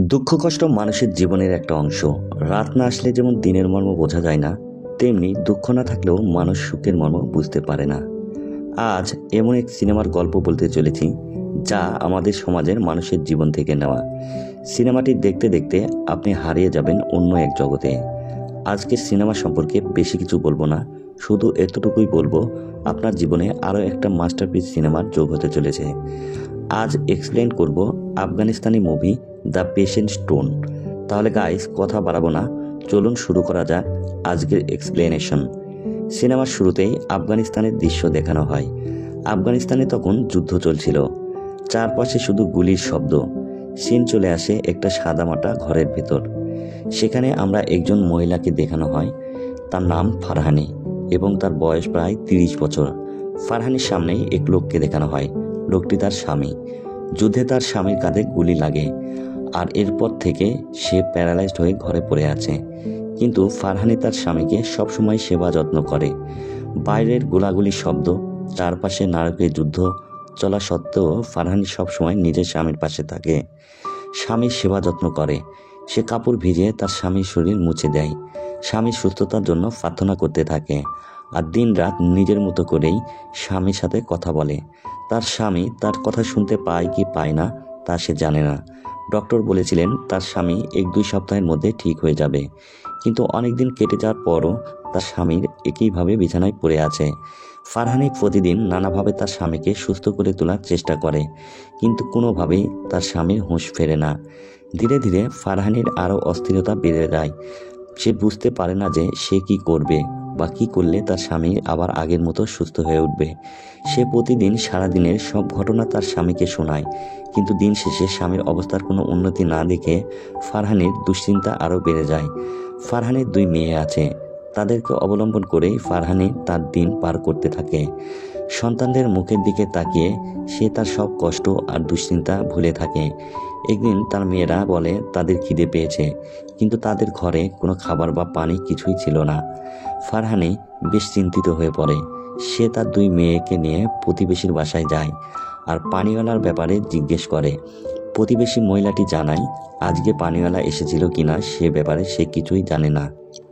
দুঃখ কষ্ট মানুষের জীবনের একটা অংশ। রাত না আসলে যেমন দিনের মর্ম বোঝা যায় না, তেমনি দুঃখ না থাকলেও মানুষ সুখের মর্ম বুঝতে পারে না। আজ এমন এক সিনেমার গল্প বলতে চলেছি, যা আমাদের সমাজের মানুষের জীবন থেকে নেওয়া। সিনেমাটি দেখতে দেখতে আপনি হারিয়ে যাবেন অন্য এক জগতে। আজকের সিনেমা সম্পর্কে বেশি কিছু বলবো না, শুধু এতটুকুই বলবো, আপনার জীবনে আরও একটা মাস্টারপিস সিনেমার যোগ হতে চলেছে। আজ এক্সপ্লেন করব Afghanistani movie the patient stone. তাহলে গাইস, কথা বাড়াবো না, চলুন শুরু করা যাক আজকের এক্সপ্লেনেশন। সিনেমার শুরুতেই আফগানিস্তানের দৃশ্য দেখানো হয়। আফগানিস্তানে তখন যুদ্ধ চলছিল, চারপাশে শুধু গুলির শব্দ। সিন চলে আসে একটা সাদামাটা ঘরের ভেতর। সেখানে আমরা একজন মহিলাকে দেখানো হয়। তার নাম ফারহানি এবং তার বয়স প্রায় 30 বছর। ফারহানির সামনেই এক লোককে দেখানো হয়। লোকটি তার স্বামী। যুদ্ধে তার স্বামীর কাঁধে গুলি লাগে, আর এরপর থেকে সে প্যারালাইজড হয়ে ঘরে পড়ে আছে। কিন্তু ফারহানি তার স্বামীকে সবসময় সেবা যত্ন করে। বাইরের গোলাগুলির শব্দ, চারপাশে নারকের যুদ্ধ চলা সত্ত্বেও ফারহানি সবসময় নিজের স্বামীর পাশে থাকে। স্বামীর সেবা যত্ন করে। সে কাপড় ভিজিয়ে তার স্বামীর শরীর মুছে দেয়, স্বামীর সুস্থতার জন্য প্রার্থনা করতে থাকে, আর দিন রাত নিজের মতো করেই স্বামীর সাথে কথা বলে। তার স্বামী তার কথা শুনতে পায় কি পায় না তা সে জানে না। ডক্টর বলেছিলেন তার স্বামী 1-2 সপ্তাহের মধ্যে ঠিক হয়ে যাবে, কিন্তু অনেক দিন কেটে যাওয়ার পরও তার স্বামীর একইভাবে বিছানায় পড়ে আছে। ফারহানি প্রতিদিন নানাভাবে তার স্বামীকে সুস্থ করে তোলার চেষ্টা করে, কিন্তু কোনোভাবেই তার স্বামীর হুঁশ ফেরে না। ধীরে ধীরে ফারহানির আরও অস্থিরতা বেড়ে যায়। সে বুঝতে পারে না যে সে কি করবে বা কি করলে তার স্বামী আবার আগের মতো সুস্থ হয়ে উঠবে। সে প্রতিদিন সারাদিনের সব ঘটনা তার স্বামীকে শোনায়, কিন্তু দিন শেষে স্বামীর অবস্থার কোনো উন্নতি না দেখে ফারহানির দুশ্চিন্তা আরও বেড়ে যায়। ফারহানির 2 মেয়ে আছে। তাদেরকে অবলম্বন করেই ফারহানি তার দিন পার করতে থাকে। সন্তানদের মুখের দিকে তাকিয়ে সে তার সব কষ্ট আর দুশ্চিন্তা ভুলে থাকে। একদিন তার মেয়েরা বলে তাদের খিদে পেয়েছে, কিন্তু তাদের ঘরে কোনো খাবার বা পানি কিছুই ছিল না। ফারহানি বেশ চিন্তিত হয়ে পড়ে। সে তার 2 মেয়েকে নিয়ে প্রতিবেশীর বাসায় যায় আর পানিওয়ালার ব্যাপারে জিজ্ঞেস করে। প্রতিবেশী মহিলাটি জানায় আজকে পানিওয়ালা এসেছিল কিনা সে ব্যাপারে সে কিছুই জানে না।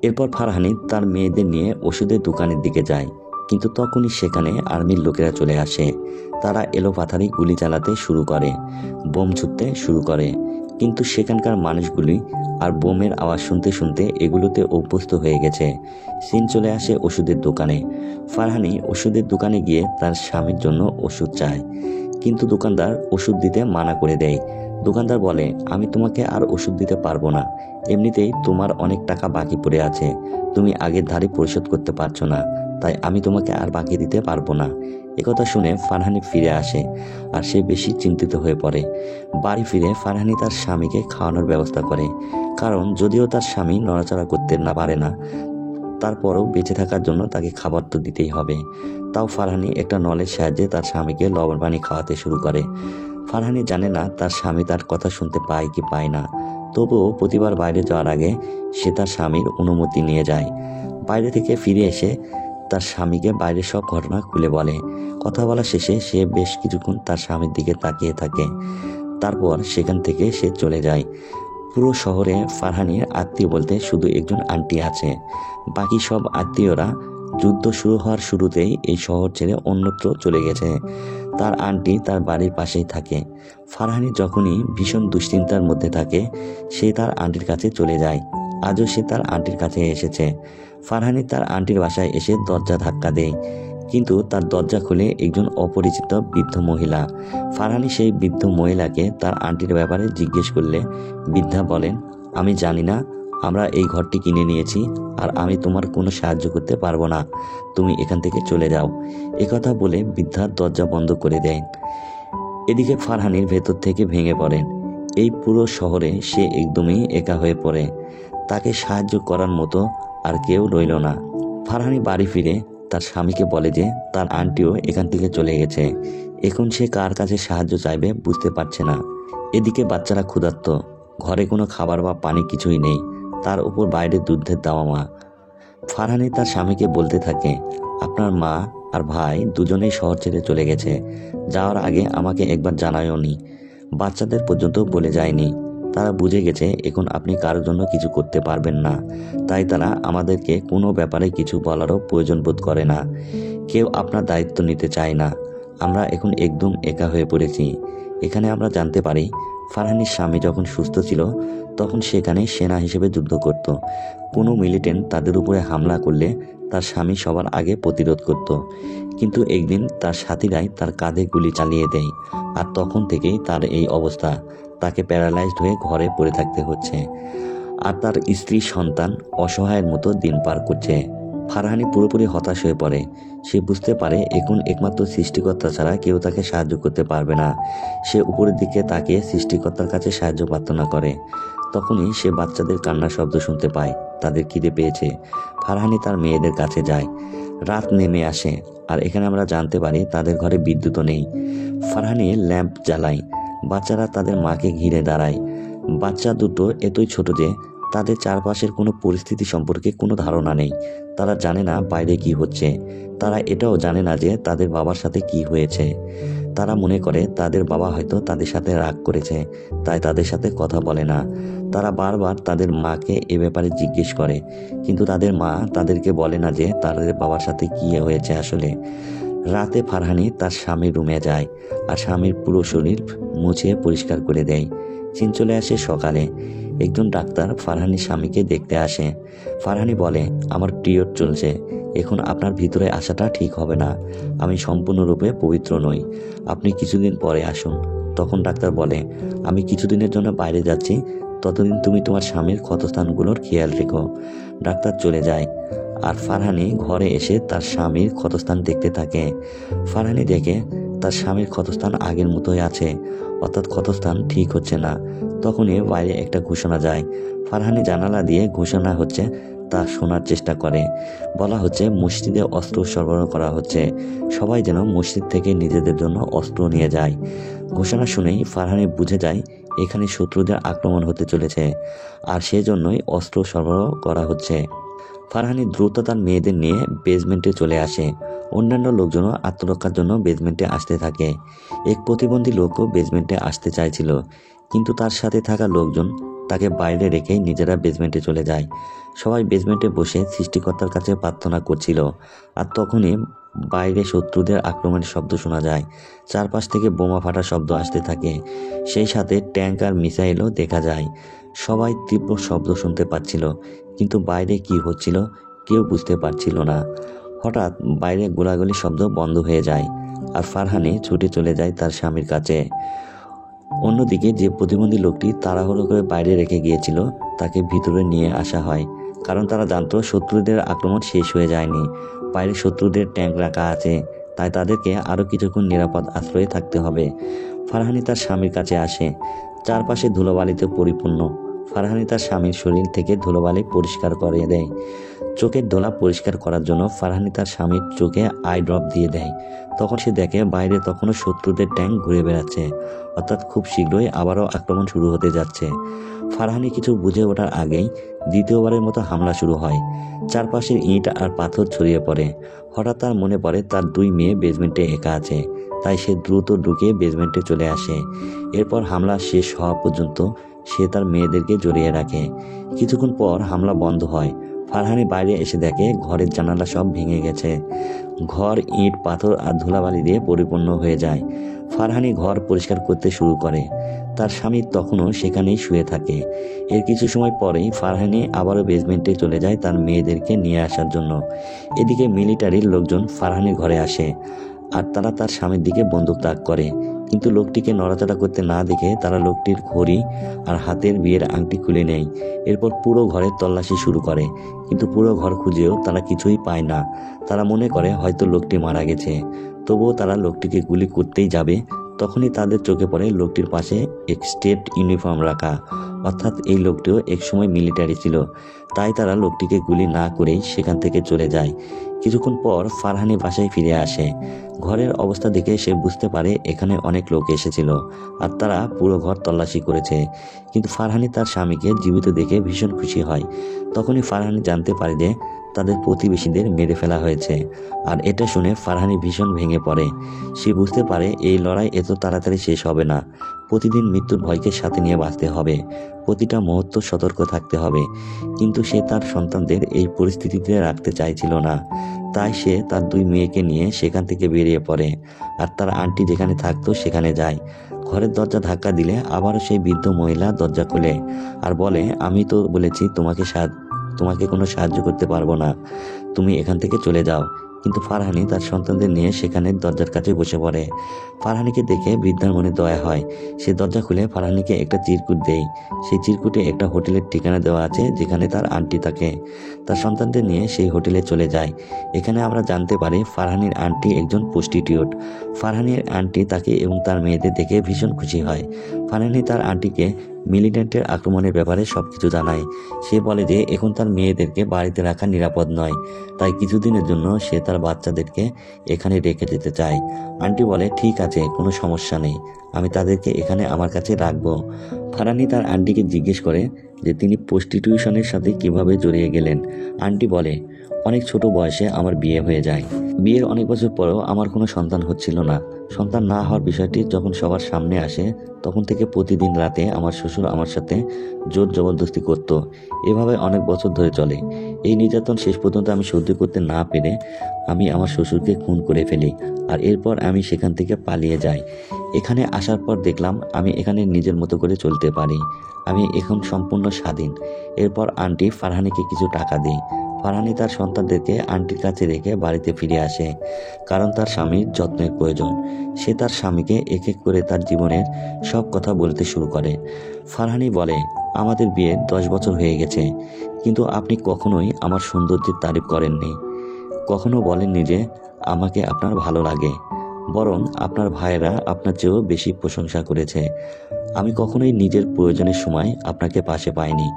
এরপর ফারহানি তার মেয়েদের নিয়ে ওষুধের দোকানের দিকে যায়, কিন্তু তখনই সেখানে আর্মির লোকেরা চলে আসে। তারা এলোপাথারি গুলি চালাতে শুরু করে, বোম ছুটতে শুরু করে, কিন্তু সেখানকার মানুষগুলি আর বোমের আওয়াজ শুনতে শুনতে এগুলোতে অভ্যস্ত হয়ে গেছে। সিন চলে আসে ওষুধের দোকানে। ফারহানি ওষুধের দোকানে গিয়ে তার স্বামীর জন্য ওষুধ চায়, কিন্তু দোকানদার ওষুধ দিতে মানা করে দেয়। দোকানদার বলে, আমি তোমাকে আর ওষুধ দিতে পারবো না, এমনিতেই তোমার অনেক টাকা বাকি পড়ে আছে, তুমি আগের ধারে পরিশোধ করতে পারছো না, তাই আমি তোমাকে আর বাকি দিতে পারবো না। একথা শুনে ফারহানি ফিরে আসে, আর সে বেশি চিন্তিত হয়ে পড়ে। বাড়ি ফিরে ফারহানি তার স্বামীকে খাওয়ানোর ব্যবস্থা করে, কারণ যদিও তার স্বামী নড়াচড়া করতে না পারে না, তারপরও বেঁচে থাকার জন্য তাকে খাবার তো দিতেই হবে। তাও ফারহানি একটা নলের সাহায্যে তার স্বামীকে লবণ পানি খাওয়াতে শুরু করে। ফারহানি জানে না তার স্বামী তার কথা শুনতে পায় কি পায় না, তবুও প্রতিবার বাইরে যাওয়ার আগে সে তার স্বামীর অনুমতি নিয়ে যায়। বাইরে থেকে ফিরে এসে তার স্বামীকে বাইরের সব ঘটনা খুলে বলে। কথা বলা শেষে সে বেশ কিছুক্ষণ তার স্বামীর দিকে তাকিয়ে থাকে, তারপর সেখান থেকে সে চলে যায়। পুরো শহরে ফারহানির আত্মীয় বলতে শুধু একজন আন্টি আছে। বাকি সব আত্মীয়রা যুদ্ধ শুরু হওয়ার শুরুতেই এই শহর ছেড়ে অন্যত্র চলে গেছে। তার আন্টি তার বাড়ির পাশেই থাকে। ফারহানি যখনই ভীষণ দুশ্চিন্তার মধ্যে থাকে, সে তার আন্টির কাছে চলে যায়। আজও সে তার আন্টির কাছে এসেছে। ফারহানি তার আন্টির বাসায় এসে দরজা ধাক্কা দেয়, কিন্তু তার দরজা খুলে একজন অপরিচিত বৃদ্ধ মহিলা। ফারহানি সেই বৃদ্ধ মহিলাকে তার আন্টির ব্যাপারে জিজ্ঞেস করলে বৃদ্ধা বলেন, আমি জানি না, আমরা এই ঘরটি কিনে নিয়েছি, আর আমি তোমার কোনো সাহায্য করতে পারবো না, তুমি এখান থেকে চলে যাও। একথা বলে বৃদ্ধার দরজা বন্ধ করে দেন। এদিকে ফারহানির ভেতর থেকে ভেঙে পড়েন। এই পুরো শহরে সে একদমই একা হয়ে পড়ে। তাকে সাহায্য করার মতো আর কেউ রইল না। ফারহানি বাড়ি ফিরে তার স্বামীকে বলে যে তার আন্টিও এখান থেকে চলে গেছে। এখন সে কার কাছে সাহায্য চাইবে বুঝতে পারছে না। এদিকে বাচ্চারা ক্ষুধার্ত, ঘরে কোনো খাবার বা পানি কিছুই নেই, তার উপর বাইরে যুদ্ধের দাওয়ামা। ফারহানি তার স্বামীকে বলতে থাকে, আপনার মা আর ভাই দুজনেই শহর ছেড়ে চলে গেছে, যাওয়ার আগে আমাকে একবার জানায়ওনি, বাচ্চাদের পর্যন্ত বলে যায়নি। তারা বুঝে গেছে এখন আপনি কারোর জন্য কিছু করতে পারবেন না, তাই তারা আমাদেরকে কোনো ব্যাপারে কিছু বলারও প্রয়োজন বোধ করে না। কেউ আপনার দায়িত্ব নিতে চায় না। আমরা এখন একদম একা হয়ে পড়েছি। এখানে আমরা জানতে পারি ফারহানির স্বামী যখন সুস্থ ছিল তখন সেখানে সেনা হিসেবে যুদ্ধ করত। কোনো মিলিটেন্ট তাদের উপরে হামলা করলে তার স্বামী সবার আগে প্রতিরোধ করত, কিন্তু একদিন তার সাথীরাই তার কাঁধে গুলি চালিয়ে দেয়, আর তখন থেকেই তার এই অবস্থা। তাকে প্যারালাইজড হয়ে ঘরে পড়ে থাকতে হচ্ছে, আর তার স্ত্রী সন্তান অসহায়ের মতো দিন পার করছে। ফারহানি পুরোপুরি হতাশ হয়ে পড়ে। সে বুঝতে পারে এখন একমাত্র সৃষ্টিকর্তা ছাড়া কেউ তাকে সাহায্য করতে পারবে না। সে উপরের দিকে তাকিয়ে সৃষ্টিকর্তার কাছে সাহায্য প্রার্থনা করে। তখনই সে বাচ্চাদের কান্নার শব্দ শুনতে পায়। তাদের খিদে পেয়েছে। ফারহানি তার মেয়েদের কাছে যায়। রাত নেমে আসে, আর এখানে আমরা জানতে পারি তাদের ঘরে বিদ্যুৎও নেই। ফারহানি ল্যাম্প জ্বালায়। বাচ্চারা তাদের মাকে ঘিরে দাঁড়ায়। বাচ্চা দুটো এতই ছোট যে তাদের চারপাশের কোনো পরিস্থিতি সম্পর্কে কোনো ধারণা নেই। তারা জানে না বাইরে কি হচ্ছে। তারা এটাও জানে না যে তাদের বাবার সাথে কি হয়েছে। তারা মনে করে তাদের বাবা হয়তো তাদের সাথে রাগ করেছে, তাই তাদের সাথে কথা বলে না। তারা বারবার তাদের মাকে এ ব্যাপারে জিজ্ঞেস করে, কিন্তু তাদের মা তাদেরকে বলে না যে তাদের বাবার সাথে কি হয়েছে আসলে। রাতে ফারহানি তার স্বামীর রুমে যায়, আর স্বামীর পুরো শরীর মুছে পরিষ্কার করে দেয়। চিন চলে আসে সকালে। একজন ডাক্তার ফারহানির স্বামীকে দেখতে আসে। ফারহানি বলে, আমার পিরিয়ড চলছে, এখন আপনার ভিতরে আসাটা ঠিক হবে না। আমি সম্পূর্ণরূপে পবিত্র নই। আপনি কিছুদিন পরে আসুন। তখন ডাক্তার বলে, আমি কিছুদিনের জন্য বাইরে যাচ্ছি, ততদিন তুমি তোমার স্বামীর ক্ষতস্থানগুলোর খেয়াল রেখো। ডাক্তার চলে যায়, আর ফারহানি ঘরে এসে তার স্বামীর ক্ষতস্থান দেখতে থাকে। ফারহানি দেখে তার স্বামীর ক্ষতস্থান আগের মতোই আছে, অর্থাৎ ক্ষতস্থান ঠিক হচ্ছে না। তখনই বাইরে একটা ঘোষণা যায়। ফারহানি জানালা দিয়ে ঘোষণা হচ্ছে তা শোনার চেষ্টা করে। বলা হচ্ছে মসজিদে অস্ত্র সরবরাহ করা হচ্ছে, সবাই যেন মসজিদ থেকে নিজেদের জন্য অস্ত্র নিয়ে যায়। ঘোষণা শুনেই ফারহানি বুঝে যায় এখানে শত্রুদের আক্রমণ হতে চলেছে, আর সেজন্যই অস্ত্র সরবরাহ করা হচ্ছে। ফারহানি দ্রুত তার মেয়েদের নিয়ে বেসমেন্টে চলে আসে। অন্যান্য লোকজনও আত্মরক্ষার জন্য বেসমেন্টে আসতে থাকে। এক প্রতিবন্ধী লোকও বেসমেন্টে আসতে চাইছিল, কিন্তু তার সাথে থাকা লোকজন তাকে বাইরে রেখেই নিজেরা বেসমেন্টে চলে যায়। সবাই বেসমেন্টে বসে সৃষ্টিকর্তার কাছে প্রার্থনা করছিল, আর তখনই বাইরে শত্রুদের আক্রমণের শব্দ শোনা যায়। চারপাশ থেকে বোমা ফাটার শব্দ আসতে থাকে, সেই সাথে ট্যাঙ্ক আর মিসাইলও দেখা যায়। সবাই তীব্র শব্দ শুনতে পাচ্ছিল, কিন্তু বাইরে কি হচ্ছিল কেউ বুঝতে পারছিল না। হঠাৎ বাইরে গোলাগুলি শব্দ বন্ধ হয়ে যায়, আর ফারহানি ছুটে চলে যায় তার স্বামীর কাছে। অন্যদিকে যে প্রতিবন্ধী লোকটি তাড়াহুড়ো করে বাইরে রেখে গিয়েছিল তাকে ভিতরে নিয়ে আসা হয়, কারণ তারা জানতো শত্রুদের আক্রমণ শেষ হয়ে যায়নি। বাইরে শত্রুদের ট্যাঙ্ক রাখা আছে, তাই তাদেরকে আরও কিছুক্ষণ নিরাপদ আশ্রয়ে থাকতে হবে। ফারহানি তার স্বামীর কাছে আসে। চারপাশে ধুলোবালিতে পরিপূর্ণ। ফারহানি তার স্বামীর শরীর থেকে ধুলোবালি পরিষ্কার করে দেয়। চোখের ধোলা পরিষ্কার করার জন্য ফারহানি তার স্বামীর চোখে আই ড্রপ দিয়ে দেয়। তখন সে দেখে বাইরে তখনও শত্রুদের ট্যাঙ্ক ঘুরে বেড়াচ্ছে, অর্থাৎ খুব শীঘ্রই আবারও আক্রমণ শুরু হতে যাচ্ছে। ফারহানি কিছু বুঝে ওঠার আগেই দ্বিতীয়বারের মতো হামলা শুরু হয়। চারপাশের ইট আর পাথর ছড়িয়ে পড়ে। হঠাৎ তার মনে পড়ে তার দুই মেয়ে বেসমেন্টে একা আছে, তাই সে দ্রুত ঢুকে বেসমেন্টে চলে আসে। এরপর হামলা শেষ হওয়া পর্যন্ত সে তার মেয়েদেরকে জড়িয়ে রাখে। কিছুক্ষণ পর হামলা বন্ধ হয়। ফারহানি বাইরে এসে দেখে ঘরের জানালা সব ভেঙে গেছে। ঘর ইট পাথর আর ধুলাবালি দিয়ে পরিপূর্ণ হয়ে যায়। ফারহানি ঘর পরিষ্কার করতে শুরু করে। তার স্বামী তখনও সেখানেই শুয়ে থাকে। এর কিছু সময় পরেই ফারহানি আবারও বেসমেন্টে চলে যায় তার মেয়েদেরকে নিয়ে আসার জন্য। এদিকে মিলিটারির লোকজন ফারহানির ঘরে আসে, আর তারা তার স্বামীর দিকে বন্দুক তাক করে, কিন্তু লোকটিকে নড়াচড়া করতে না দেখে তারা লোকটির ঘড়ি আর হাতের বিয়ের আংটি খুলে নেয়। এরপর পুরো ঘরে তল্লাশি শুরু করে, কিন্তু পুরো ঘর খুঁজেও তারা কিছুই পায় না। তারা মনে করে হয়তো লোকটি মারা গেছে। তবুও তারা লোকটিকে গুলি করতেই যাবে, তখনই তাদের চোখে পড়ে লোকটির পাশে এক স্টেট ইউনিফর্ম রাখা, অর্থাৎ এই লোকটিও একসময় মিলিটারি ছিল। তাই তারা লোকটিকে গুলি না করেই সেখান থেকে চলে যায়। কিছুক্ষণ পর ফারহানি বাসায় ফিরে আসে। ঘরের অবস্থা দেখে সে বুঝতে পারে এখানে অনেক লোক এসেছিল আর তারা পুরো ঘর তল্লাশি করেছে। কিন্তু ফারহানি তার স্বামীকে জীবিত দেখে ভীষণ খুশি হয়। তখনই ফারহানি জানতে পারে যে তাদের প্রতিবেশীদের মেরে ফেলা হয়েছে। আর এটা শুনে ফারহানি ভীষণ ভেঙে পড়ে। সে বুঝতে পারে এই লড়াই এত তাড়াতাড়ি শেষ হবে না। প্রতিদিন মৃত্যুর ভয়কে সাথে নিয়ে বাঁচতে হবে, প্রতিটা মুহূর্ত সতর্ক থাকতে হবে। কিন্তু সে তার সন্তানদের এই পরিস্থিতিতে রাখতে চাইছিল না। তাই সে তার 2 মেয়েকে নিয়ে সেখান থেকে বেরিয়ে পড়ে আর তার আন্টি যেখানে থাকতো সেখানে যায়। ঘরের দরজা ধাক্কা দিলে আবারও সেই বৃদ্ধ মহিলা দরজা খোলে আর বলে, আমি তো বলেছি তোমাকে কোনো সাহায্য করতে পারবো না, তুমি এখান থেকে চলে যাও। কিন্তু ফারহানি তার সন্তানদের নিয়ে সেখানে দরজার কাছে বসে পড়ে। ফারহানিকে দেখে বৃদ্ধার মনে দয়া হয়। সে দরজা খুলে ফারহানিকে একটা চিরকুট দেয়। সেই চিরকুটে একটা হোটেলের ঠিকানা দেওয়া আছে যেখানে তার আন্টি থাকে। তার সন্তানদের নিয়ে সেই হোটেলে চলে যায়। এখানে আমরা জানতে পারি ফারহানির আন্টি একজন প্রস্টিটিউট। ফারহানির আন্টি তাকে এবং তার মেয়েদের দেখে ভীষণ খুশি হয়। ফারহানি তার আন্টিকে মিলিটেন্টের আক্রমণের ব্যাপারে সবকিছু জানায়। সে বলে যে এখন তার মেয়েদেরকে বাড়িতে রাখা নিরাপদ নয়, তাই কিছুদিনের জন্য সে তার বাচ্চাদেরকে এখানে রেখে যেতে চায়। আন্টি বলে, ঠিক আছে, কোনো সমস্যা নেই, আমি তাদেরকে এখানে আমার কাছে রাখবো। ফারহানি তার আন্টিকে জিজ্ঞেস করে যে তিনি প্রস্টিটিউশনের সাথে কিভাবে জড়িয়ে গেলেন। আন্টি বলে, অনেক ছোট বয়সে আমার বিয়ে হয়ে যায়। বিয়ের অনেক বছর পরেও আমার কোনো সন্তান হচ্ছিল না। সন্তান না হওয়ার বিষয়টি যখন সবার সামনে আসে তখন থেকে প্রতিদিন রাতে আমার শ্বশুর আমার সাথে জোর জবরদস্তি করত। এভাবে অনেক বছর ধরে চলে। এই নির্যাতন শেষ পর্যন্ত আমি সহ্য করতে না পেরে আমি আমার শ্বশুরকে খুন করে ফেলি আর এরপর আমি সেখান থেকে পালিয়ে যাই। এখানে আসার পর দেখলাম আমি এখানে নিজের মতো করে চলতে পারি, আমি এখন সম্পূর্ণ স্বাধীন। এরপর আন্টি ফারহানিকে কিছু টাকা দেয়। ফারহানি তার সন্তানদেরকে আন্টির কাছে রেখে বাড়িতে ফিরে আসে, কারণ তার স্বামীর যত্নের প্রয়োজন। সে তার স্বামীকে এক এক করে তার জীবনের সব কথা বলতে শুরু করে। ফারহানি বলে, আমাদের বিয়ে 10 বছর হয়ে গেছে, কিন্তু আপনি কখনোই আমার সৌন্দর্যের তারিফ করেননি, কখনো বলেননি যে আমাকে আপনার ভালো লাগে, বরং আপনার ভাইয়েরা আপনার চেয়েও বেশি প্রশংসা করেছে। আমি কখনোই নিজের প্রয়োজনের সময় আপনাকে পাশে পাইনি।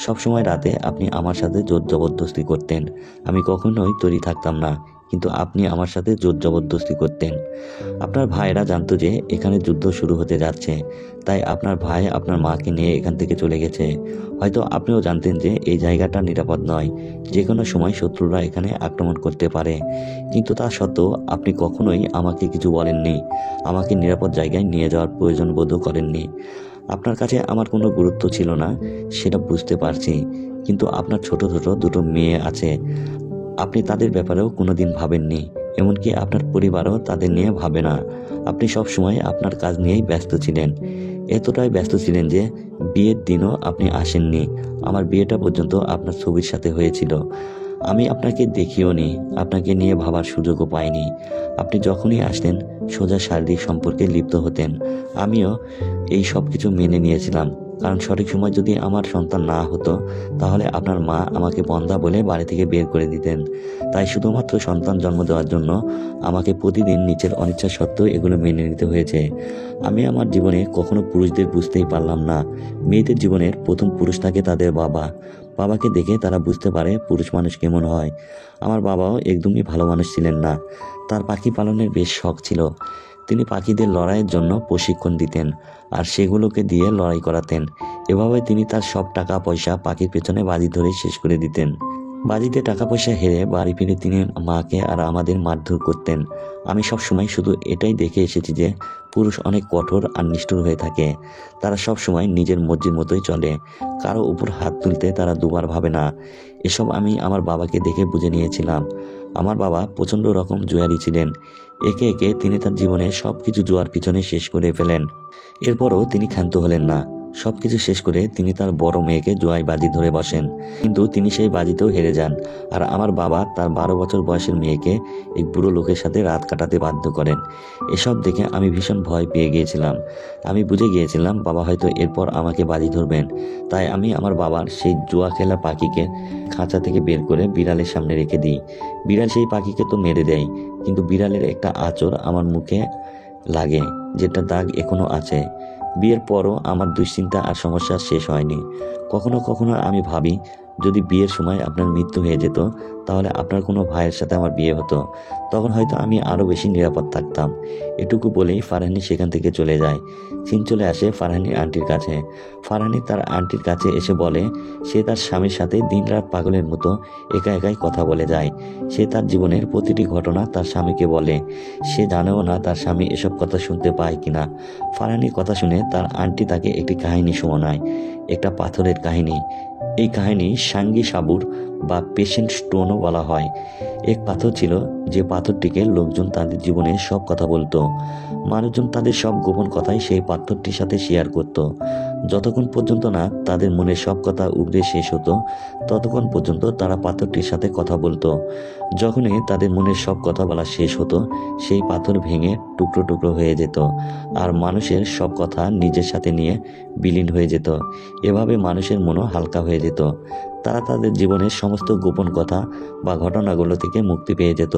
সবসময় রাতে আপনি আমার সাথে জোর জবরদস্তি করতেন। আমি কখনোই তৈরি থাকতাম না, কিন্তু আপনি আমার সাথে জোর জবরদস্তি করতেন। আপনার ভাইয়েরা জানতো যে এখানে যুদ্ধ শুরু হতে যাচ্ছে, তাই আপনার ভাই আপনার মাকে নিয়ে এখান থেকে চলে গেছে। হয়তো আপনিও জানতেন যে এই জায়গাটা নিরাপদ নয়, যে কোনো সময় শত্রুরা এখানে আক্রমণ করতে পারে, কিন্তু তা সত্ত্বেও আপনি কখনোই আমাকে কিছু বলেননি, আমাকে নিরাপদ জায়গায় নিয়ে যাওয়ার প্রয়োজন বোধও করেননি। আপনার কাছে আমার কোনো গুরুত্ব ছিল না, সেটা বুঝতে পারছি, কিন্তু আপনার ছোট ছোট 2 মেয়ে আছে, আপনি তাদের ব্যাপারেও কোনোদিন ভাবেননি, এমনকি আপনার পরিবারও তাদের নিয়ে ভাবে না। আপনি সব সময় আপনার কাজ নিয়েই ব্যস্ত ছিলেন, এতটাই ব্যস্ত ছিলেন যে বিয়ের দিনও আপনি আসেননি। আমার বিয়েটা পর্যন্ত আপনার ছবির সাথে হয়েছিল। আমি আপনাকে দেখিও নি, আপনাকে নিয়ে ভাবার সুযোগও পাইনি। আপনি যখনই আসতেন সোজা শারীরিক সম্পর্কে লিপ্ত হতেন। আমিও এই সব কিছু মেনে নিয়েছিলাম, কারণ সঠিক সময় যদি আমার সন্তান না হতো তাহলে আপনার মা আমাকে বন্ধা বলে বাড়ি থেকে বের করে দিতেন। তাই শুধুমাত্র সন্তান জন্ম দেওয়ার জন্য আমাকে প্রতিদিন নিচের অনিচ্ছা সত্ত্বেও এগুলো মেনে নিতে হয়েছে। আমি আমার জীবনে কখনো পুরুষদের বুঝতেই পারলাম না। মেয়েদের জীবনের প্রথম পুরুষ থাকে তাদের বাবা। বাবাকে দেখে তারা বুঝতে পারে পুরুষ মানুষ কেমন হয়। আমার বাবাও একদমই ভালো মানুষ ছিলেন না। তার পাখি পালনের বেশ শখ ছিল। তিনি পাখিদের লড়াইয়ের জন্য প্রশিক্ষণ দিতেন আর সেগুলোকে দিয়ে লড়াই করাতেন। এভাবে তিনি তার সব টাকা পয়সা পাখির পেছনে বাজি ধরে শেষ করে দিতেন। বাজিতে টাকা পয়সা হেরে বাড়ি ফিরে তিনি মাকে আর আমাদের মারধর করতেন। আমি সবসময় শুধু এটাই দেখে এসেছি যে পুরুষ অনেক কঠোর আর নিষ্ঠুর হয়ে থাকে। তারা সবসময় নিজের মর্জির মতোই চলে, কারো উপর হাত তুলতে তারা দুবার ভাবে না। এসব আমি আমার বাবাকে দেখে বুঝে নিয়েছিলাম। আমার বাবা প্রচণ্ড রকম জুয়ারি ছিলেন। একে একে তিনি তার জীবনে সব কিছু জুয়ার পিছনে শেষ করে ফেলেন। এরপরও তিনি ক্ষান্ত হলেন না। সবকিছু শেষ করে তিনি তার বড় মেয়েকে জুয়ায় বাজি ধরে বসেন, কিন্তু তিনি সেই বাজিতেও হেরে যান। আর আমার বাবা তার 12 বছর বয়সের মেয়েকে এক বুড়ো লোকের সাথে রাত কাটাতে বাধ্য করেন। এসব দেখে আমি ভীষণ ভয় পেয়ে গিয়েছিলাম। আমি বুঝে গিয়েছিলাম বাবা হয়তো এরপর আমাকে বাজি ধরবেন। তাই আমি আমার বাবার সেই জুয়া খেলা পাখিকে খাঁচা থেকে বের করে বিড়ালের সামনে রেখে দিই। বিড়াল সেই পাখিকে তো মেরে দেয়, কিন্তু বিড়ালের একটা আঁচড় আমার মুখে লাগে, যেটা দাগ এখনো আছে। বিয়ের পরও আমার দুশ্চিন্তা আর সমস্যা শেষ হয়নি। কখনো কখনো আমি ভাবি, যদি বিয়ের সময় আপনার মৃত্যু হয়ে যেত তাহলে আপনার কোনো ভাইয়ের সাথে আমার বিয়ে হতো, তখন হয়তো আমি আরও বেশি নিরাপদ থাকতাম। এটুকু বলেই ফারহানি সেখান থেকে চলে যায়। সিন চলে আসে ফারহানির আন্টির কাছে। ফারহানি তার আন্টির কাছে এসে বলে সে তার স্বামীর সাথে দিনরাত পাগলের মতো একা একাই কথা বলে যায়। সে তার জীবনের প্রতিটি ঘটনা তার স্বামীকে বলে। সে জানেও না তার স্বামী এসব কথা শুনতে পায় কিনা। ফারহানির কথা শুনে তার আন্টি তাকে একটি কাহিনী শোনায়, একটা পাথরের কাহিনী। এই কাহিনী সাঙ্গী সাবুর বা পেশেন্ট স্টোনও বলা হয়। এক পাথর ছিল, যে পাথরটিকে লোকজন তাদের জীবনে সব কথা বলতো। মানুষজন তাদের সব গোপন কথাই সেই পাথরটির সাথে শেয়ার করত। যতক্ষণ পর্যন্ত না তাদের মনের সব কথা উগরে শেষ হতো, ততক্ষণ পর্যন্ত তারা পাথরটির সাথে কথা বলতো। যখনই তাদের মনের সব কথা বলা শেষ হতো, সেই পাথর ভেঙে টুকরো টুকরো হয়ে যেত আর মানুষের সব কথা নিজের সাথে নিয়ে বিলীন হয়ে যেত। এভাবে মানুষের মনও হালকা হয়ে যেত। তারা তাদের জীবনের সমস্ত গোপন কথা বা ঘটনাগুলো থেকে মুক্তি পেয়ে যেত।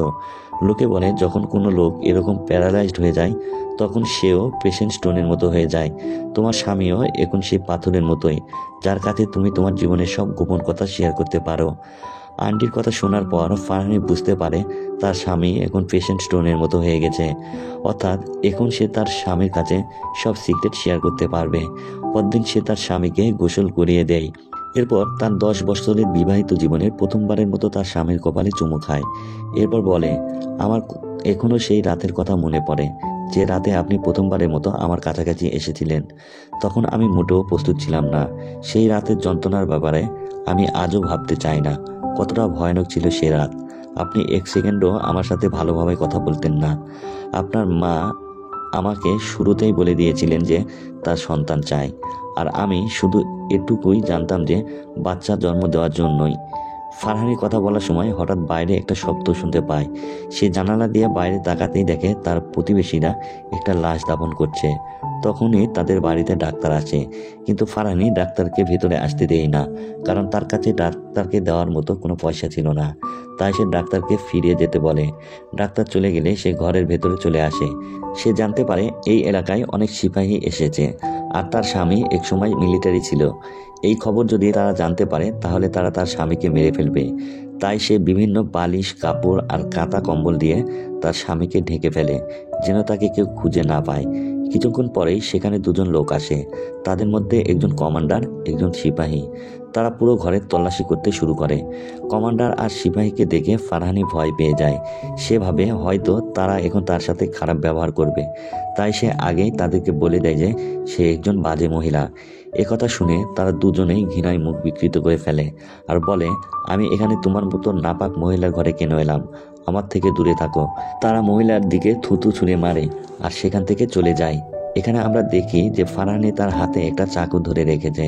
লোকে বলে যখন কোনো লোক এরকম প্যারালাইজড হয়ে যায়, তখন সেও পেশেন্ট স্টোনের মতো হয়ে যায়। তোমার স্বামীও এখন সেই পাথরের মতোই, যার কাছে তুমি তোমার জীবনের সব গোপন কথা শেয়ার করতে পারো। আন্টির কথা শোনার পর ফারহানি বুঝতে পারে তার স্বামী এখন পেশেন্ট স্টোনের মতো হয়ে গেছে। অর্থাৎ এখন সে তার স্বামীর কাছে সব সিক্রেট শেয়ার করতে পারবে। পরদিন সে তার স্বামীকে গোসল করিয়ে দেয়। এরপর তার 10 বছরের বিবাহিত জীবনের প্রথমবারের মতো তার স্বামীর কপালে চুমু খায়। এরপর বলে, আমার এখনও সেই রাতের কথা মনে পড়ে, যে রাতে আপনি প্রথমবারের মতো আমার কাছাকাছি এসেছিলেন। তখন আমি মোটেও প্রস্তুত ছিলাম না। সেই রাতের যন্ত্রণার ব্যাপারে আমি আজও ভাবতে চাই না। কতটা ভয়ানক ছিল সে রাত। আপনি এক সেকেন্ডও আমার সাথে ভালোভাবে কথা বলতেন না। আপনার মা আমাকে শুরুতেই বলে দিয়েছিলেন যে তার সন্তান চায়, আর আমি শুধু এটুকুই জানতাম যে বাচ্চা জন্ম দেওয়ার জন্যই। ফারহানি কথা বলার সময় হঠাৎ বাইরে একটা শব্দ শুনতে পায়। সে জানালা দিয়ে বাইরে তাকাতেই দেখে তার প্রতিবেশীরা একটা লাশ দাফন করছে। তখনই তাদের বাড়িতে ডাক্তার আসে, কিন্তু ফারহানি ডাক্তারকে ভেতরে আসতে দেয় না, কারণ তার কাছে ডাক্তারকে দেওয়ার মতো কোনো পয়সা ছিল না। তাই সে ডাক্তারকে ফিরে যেতে বলে। ডাক্তার চলে গেলে সে ঘরের ভেতরে চলে আসে। সে জানতে পারে এই এলাকায় অনেক সিপাহী এসেছে, আর তার স্বামী একসময় মিলিটারি ছিল। এই খবর যদি তারা জানতে পারে, তাহলে তারা তার স্বামীকে মেরে ফেলবে। তাই সে বিভিন্ন বালিশ, কাপড় আর কাঁথা কম্বল দিয়ে তার স্বামীকে ঢেকে ফেলে, যেন তাকে কেউ খুঁজে না পায়। কিছুক্ষণ পরেই সেখানে দুজন লোক আসে। তাদের মধ্যে একজন কমান্ডার, একজন সিপাহী। তারা পুরো ঘরের তল্লাশি করতে শুরু করে। কমান্ডার আর সিপাহীকে দেখে ফারহানি ভয় পেয়ে যায়। সে ভাবে হয়তো তারা এখন তার সাথে খারাপ ব্যবহার করবে। তাই সে আগেই তাদেরকে বলে দেয় যে সে একজন বাজে মহিলা। একথা শুনে তারা দুজনেই ঘৃণায় মুখ বিকৃত করে ফেলে আর বলে, আমি এখানে তোমার মতো নাপাক মহিলার ঘরে কেন এলাম? আমার থেকে দূরে থাকো। তারা মহিলার দিকে থুতু ছুঁড়ে মারে আর সেখান থেকে চলে যায়। এখানে আমরা দেখি যে ফারহানি তার হাতে একটা চাকু ধরে রেখেছে।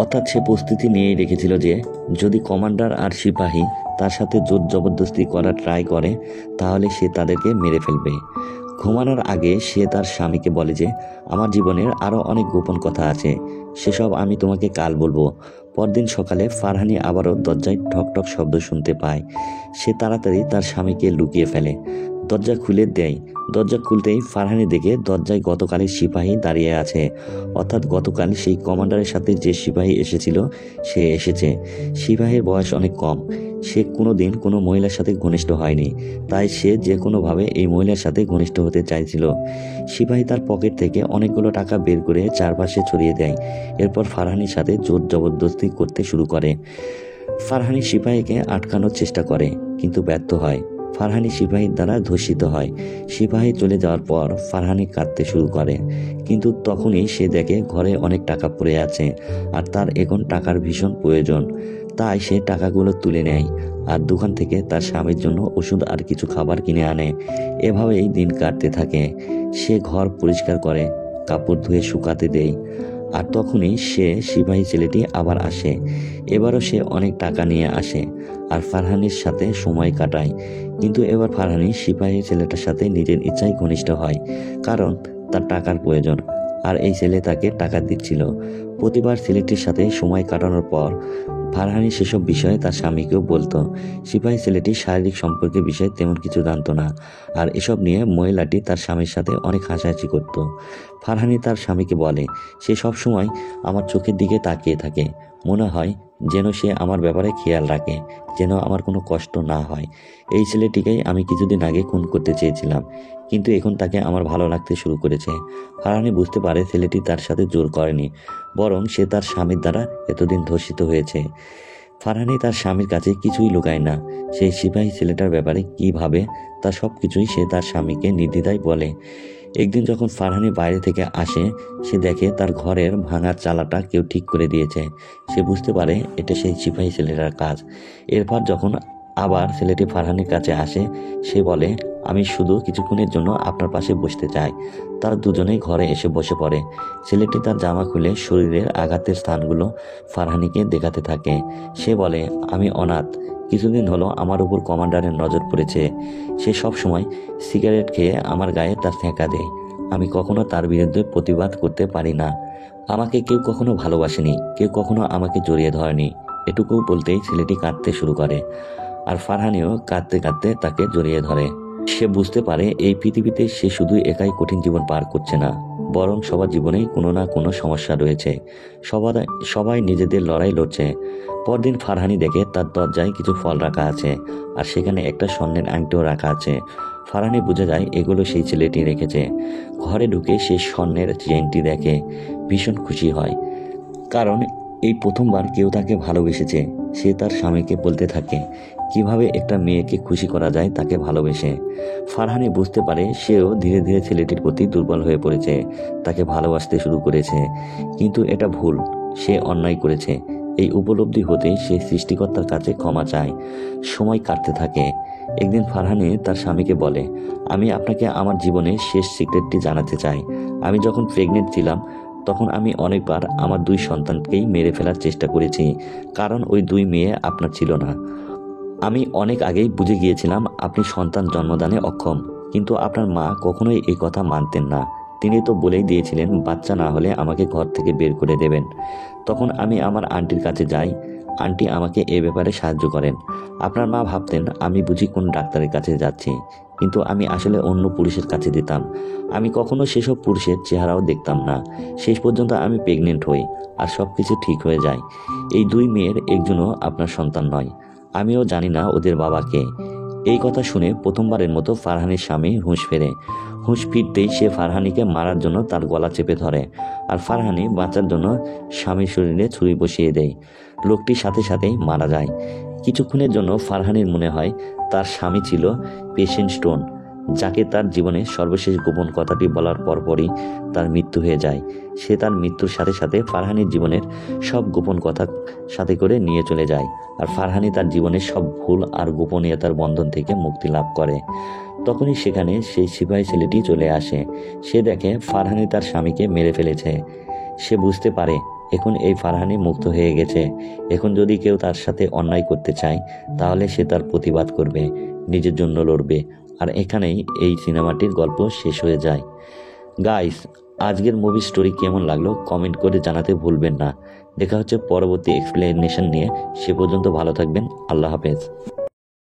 অর্থাৎ সে প্রস্তুতি নিয়েই রেখেছিল যে যদি কমান্ডার আর সিপাহী তার সাথে জোর জবরদস্তি করার ট্রাই করে, তাহলে সে তাদেরকে মেরে ফেলবে। ঘুমানোর আগে সে তার স্বামীকে বলে যে আমার জীবনের আরও অনেক গোপন কথা আছে, সেসব আমি তোমাকে কাল বলবো। পরদিন সকালে ফারহানি আবারও দরজায় ঠকঠক শব্দ শুনতে পায়। সে তাড়াতাড়ি তার স্বামীকে লুকিয়ে ফেলে। দরজা খুলে দেয়। দরজা খুলতেই ফারহানি দেখে দরজায় গতকালের সিপাহী দাঁড়িয়ে আছে। অর্থাৎ গতকাল সেই কমান্ডারের সাথে যে সিপাহী এসেছিল সে এসেছে। সিপাহীর বয়স অনেক কম। সে কোনোদিন কোনো মহিলার সাথে ঘনিষ্ঠ হয়নি, তাই সে যে কোনোভাবে এই মহিলার সাথে ঘনিষ্ঠ হতে চাইছিল। সিপাহী তার পকেট থেকে অনেকগুলো টাকা বের করে চারপাশে ছড়িয়ে দেয়। এরপর ফারহানির সাথে জোর জবরদস্তি করতে শুরু করে। ফারহানি সিপাহীকে আটকানোর চেষ্টা করে, কিন্তু ব্যর্থ হয়। ফারহানি সিপাহীর দ্বারা ধর্ষিত হয়। সিপাহী চলে যাওয়ার পর ফারহানি কাঁদতে শুরু করে, কিন্তু তখনই সে দেখে ঘরে অনেক টাকা পড়ে আছে আর তার এখন টাকার ভীষণ প্রয়োজন। তাই সে টাকাগুলো তুলে নেয় আর দোকান থেকে তার স্বামীর জন্য ওষুধ আর কিছু খাবার কিনে আনে। এভাবেই দিন কাটতে থাকে। সে ঘর পরিষ্কার করে, কাপড় ধুয়ে শুকাতে দেয়। আর তখনই সে সিপাহী ছেলেটি আবার আসে। এবারও সে অনেক টাকা নিয়ে আসে আর ফারহানির সাথে সময় কাটায়। কিন্তু এবার ফারহানি সিপাহী ছেলেটার সাথে নিজের ইচ্ছায় ঘনিষ্ঠ হয়, কারণ তার টাকার প্রয়োজন আর এই ছেলে তাকে টাকা দিচ্ছিল। প্রতিবার ছেলেটির সাথে সময় কাটানোর পর ফারহানি সেসব বিষয়ে তার স্বামীকেও বলতো। সিপাহী ছেলেটি শারীরিক সম্পর্কের বিষয়ে তেমন কিছু জানতো না, আর এসব নিয়ে মহিলাটি তার স্বামীর সাথে অনেক হাসাহাসি করত। ফারহানি তার স্বামীকে বলে, সে সব সময় আমার চোখের দিকে তাকিয়ে থাকে, মনে হয় যেন সে আমার ব্যাপারে খেয়াল রাখে, যেন আমার কোনো কষ্ট না হয়। এই ছেলেটিকেই আমি কিছুদিন আগে খুন করতে চেয়েছিলাম, কিন্তু এখন তাকে আমার ভালো লাগতে শুরু করেছে। ফারহানি বুঝতে পারে ছেলেটি তার সাথে জোর করেনি, বরং সে তার স্বামীর দ্বারা এতদিন ধর্ষিত হয়েছে। ফারহানি তার স্বামীর কাছে কিছুই লুকায় না। সেই সিপাহী ছেলেটার ব্যাপারে কী ভাবে তার সব কিছুই সে তার স্বামীকে নির্দ্বিধায় বলে। একদিন যখন ফারহানি বাইরে থেকে আসে, সে দেখে তার ঘরের ভাঙা চালাটা কেউ ঠিক করে দিয়েছে। সে বুঝতে পারে এটা সেই সিপাহী ছেলেটার কাজ। এরপর যখন আবার ছেলেটি ফারহানির কাছে আসে, সে বলে, আমি শুধু কিছুক্ষণের জন্য আপনার পাশে বসতে চাই। তারা দুজনেই ঘরে এসে বসে পড়ে। ছেলেটি তার জামা খুলে শরীরের আঘাতের স্থানগুলো ফারহানিকে দেখাতে থাকে। সে বলে, আমি অনাথ, কিছুদিন হলো আমার উপর কমান্ডারের নজর পড়েছে। সে সব সময় সিগারেট খেয়ে আমার গায়ে তার ঠেকা দেয়। আমি কখনো তার বিরুদ্ধে প্রতিবাদ করতে পারি না। আমাকে কেউ কখনো ভালোবাসেনি, কেউ কখনো আমাকে জড়িয়ে ধরেনি। এটুকু বলতেই ছেলেটি কাঁদতে শুরু করে, আর ফারহানিও কাঁদতে কাঁদতে তাকে জড়িয়ে ধরে। সে বুঝতে পারে এই পৃথিবীতে সে শুধু একাই কঠিন জীবন পার করছে না, বরং সবার জীবনেই কোনো না কোনো সমস্যা রয়েছে। সবাই নিজেদের লড়াই লড়ছে। পরদিন ফারহানি দেখে তার দরজায় কিছু ফল রাখা আছে, আর সেখানে একটা স্বর্ণের আংটিও রাখা আছে। ফারহানি বুঝে যায় এগুলো সেই ছেলেটি রেখেছে। ঘরে ঢুকে সে স্বর্ণের চেইনটি দেখে ভীষণ খুশি হয়, কারণ এই প্রথমবার কেউ তাকে ভালোবেসেছে। সে তার স্বামীকে বলতে থাকে কিভাবে একটা মেয়েকে খুশি করা যায় তাকে ভালোবেসে। ফারহানি বুঝতে পারে সেও ধীরে ধীরে ছেলেটির প্রতি দুর্বল হয়ে পড়েছে, তাকে ভালোবাসতে শুরু করেছে। কিন্তু এটা ভুল, সে অন্যায় করেছে। এই উপলব্ধি হতে সে সৃষ্টিকর্তার কাছে ক্ষমা চায়। সময় কাটতে থাকে। একদিন ফারহানি তার স্বামীকে বলে, আমি আপনাকে আমার জীবনের শেষ সিক্রেটটি জানাতে চাই। আমি যখন প্রেগনেন্ট ছিলাম, তখন আমি অনেকবার আমার 2 সন্তানকেই মেরে ফেলার চেষ্টা করেছি, কারণ ওই 2 মেয়ে আপনার ছিল না। আমি অনেক আগেই বুঝে গিয়েছিলাম আপনি সন্তান জন্মদানে অক্ষম, কিন্তু আপনার মা কখনোই এই কথা মানতেন না। তিনি তো বলেই দিয়েছিলেন বাচ্চা না হলে আমাকে ঘর থেকে বের করে দেবেন। তখন আমি আমার আন্টির কাছে যাই। আন্টি আমাকে এ ব্যাপারে সাহায্য করেন। আপনার মা ভাবতেন আমি বুঝি কোন ডাক্তারের কাছে যাচ্ছি, কিন্তু আমি আসলে অন্য পুরুষের কাছে দিতাম। আমি কখনো সেসব পুরুষের চেহারাও দেখতাম না। শেষ পর্যন্ত আমি প্রেগনেন্ট হই, আর সব কিছু ঠিক হয়ে যায়। এই 2 মেয়ের একজনও আপনার সন্তান নয়। আমিও জানি না ওদের বাবাকে। এই কথা শুনে প্রথমবারের মতো ফারহানির স্বামী হুঁশ ফেরে। হুঁশ ফিরতেই সে ফারহানিকে মারার জন্য তার গলা চেপে ধরে, আর ফারহানি বাঁচার জন্য স্বামীর শরীরে ছুরি বসিয়ে দেয়। লোকটি সাথে সাথেই মারা যায়। কিছুক্ষণের জন্য ফারহানির মনে হয় তার স্বামী ছিল পেশেন্ট স্টোন, যাকে তার জীবনের সর্বশেষ গোপন কথাটি বলার পরপরই তার মৃত্যু হয়ে যায়। সে তার মৃত্যুর সাথে সাথে ফারহানির জীবনের সব গোপন কথা সাথে করে নিয়ে চলে যায়, আর ফারহানি তার জীবনের সব ভুল আর গোপনীয়তার বন্ধন থেকে মুক্তি লাভ করে। তখনই সেখানে সেই সিপাহী ছেলেটি চলে আসে। সে দেখে ফারহানি তার স্বামীকে মেরে ফেলেছে। সে বুঝতে পারে এখন এই ফারহানি মুক্ত হয়ে গেছে। এখন যদি কেউ তার সাথে অন্যায় করতে চায়, তাহলে সে তার প্রতিবাদ করবে, নিজের জন্য লড়বে। আর এখানেই এই সিনেমাটির গল্প শেষ হয়ে যায়। গাইস, আজকের মুভি স্টোরি কেমন লাগলো কমেন্ট করে জানাতে ভুলবেন না। দেখা হচ্ছে পরবর্তী এক্সপ্লেনেশন নিয়ে। সে পর্যন্ত ভালো থাকবেন। আল্লাহ হাফেজ।